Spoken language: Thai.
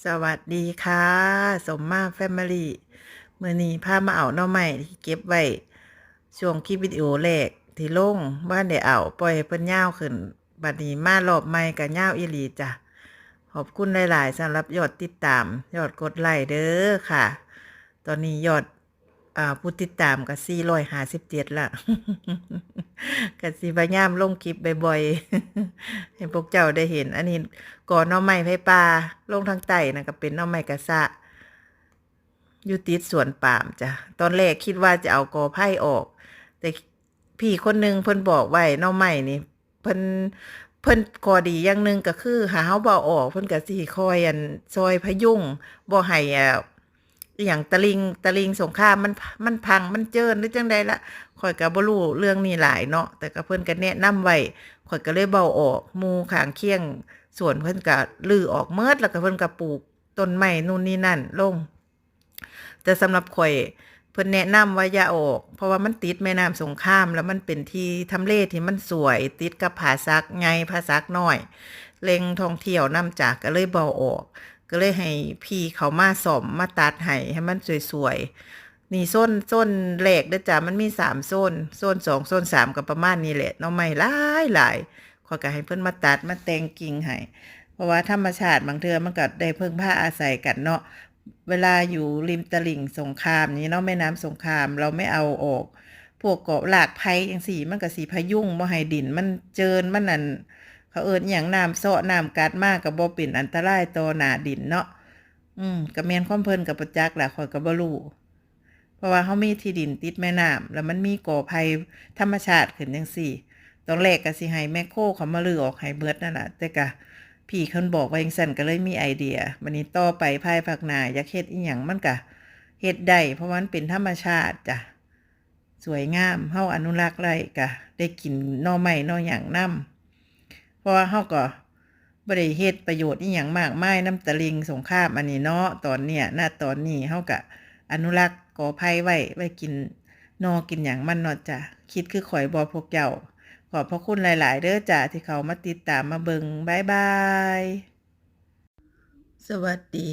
สวัสดีค่ะสมมาแฟมิลี่มื้อนี้พามาเอาหน่อไม้ที่เก็บไว้ช่วงคลิปวิดีโอแรกที่ลงบ้านได้เอาปล่อยให้เพิ่นยาวขึ้นบัดนี้มารอบใหม่ก็ยาวอีหลีจ้ะขอบคุณหลายๆสำหรับยอดติดตามยอดกดไลค์เด้อค่ะตอนนี้ยอดผู้ติดตามก็457ละก็สิพยายามลงคลิปบ่อยๆให้พวกเจ้าได้เห็นอันนี้ก่อนหน่อไม้ไผป่าลงทางใต้น่ะก็เป็นหน่อไม้กะสะอยู่ติดสวนปาล์มจ้ะตอนแรกคิดว่าจะเอากอไผ่ออกแต่พี่คนหนึ่งเพิ่นบอกไว้หน่อไม้นี่เพิ่นข้อดีอย่างหนึ่งก็คือหาเฮาบ่เอาออกเพิ่นก็สิคอยซอยพยุงบ่ให้อหยังตะลิงสงครามมันพังมันเจิ่นหรือจังใดล่ะข้อยก็บ่รู้เรื่องนี้หลายเนาะแต่ก็เพิ่นก็แนะนำไว้ข้อยก็เลยเว้าออกหมู่ข้างเคียงสวนเพิ่นก็รื้อออกหมดแล้วก็เพิ่นก็ปลูกต้นไม้นู่นนี่นั่นลงแต่สำหรับข่อยเพิ่นแนะนำว่าอย่าออกเพราะว่ามันติดแม่น้ำสงครามแล้วมันเป็นที่ทำเลที่มันสวยติดกับผาสักใหญ่ผาสักน้อยแหล่งท่องเที่ยวนำจากก็เลยบ่เอาออก ก็เลยให้พี่เขามาซ่อมมาตัดให้มันสวยๆนี่โซนแรกเด้อจ้ะมันมี3 โซน2โซน3ก็ประมาณนี้แหละหน่อไม้หลายข้อยก็ให้เพิ่นมาตัดมาแต่งกิ่งให้เพราะว่าธรรมชาติบางเทื่อมันก็ได้พึ่งพาอาศัยกันเนาะเวลาอยู่ริมตลิ่งสงครามนี้เนาะแม่น้ำสงครามเราไม่เอาออกพวกเกาะหลากไผ่จังซี่มันก็สิพยุงบ่ให้ดินมันเจินมันนั่น เขาเอิ้นอิหยังน้ำเซาะน้ำกัดมาก็บ่เป็นอันตรายต่อหน้าดินเนาะก็แม่นความเพิ่นก็บ่จักล่ะข้อยก็บ่รู้เพราะว่าเรามีที่ดินติดแม่น้ำแล้วมันมีกอไผ่ธรรมชาติขึ้นจังซี่ตอนแรกก็สิให้แม่โคเขามารื้อออกให้เบิดนั่นล่ะแต่ก็พี่เพิ่นบอกว่าจังซั่นก็เลยมีไอเดียบัดนี้ต่อไปภายภาคหน้าอยากเฮ็ดอิหยังมันก็เฮ็ดได้เพราะว่ามันเป็นธรรมชาติจ้ะสวยงามเฮาอนุรักษ์ไว้ก็ได้กินหน่อไม้หน่อหยังนำ เพราะว่าเราก็บ่ได้เฮ็ดประโยชน์อิหยังมากมายนำตะลิงสงครามอันนี้เนาะตอนเนี้ยณตอนนี้เราก็อนุรักษ์กอไผ่ไว้กินนอกินหยังมันเนาะจ้ะคิดคือข้อยบ่พวกเจ้าขอบพระคุณหลายๆเด้อจ้ะที่เขามาติดตามมาเบิ่งบ๊ายบายสวัสดี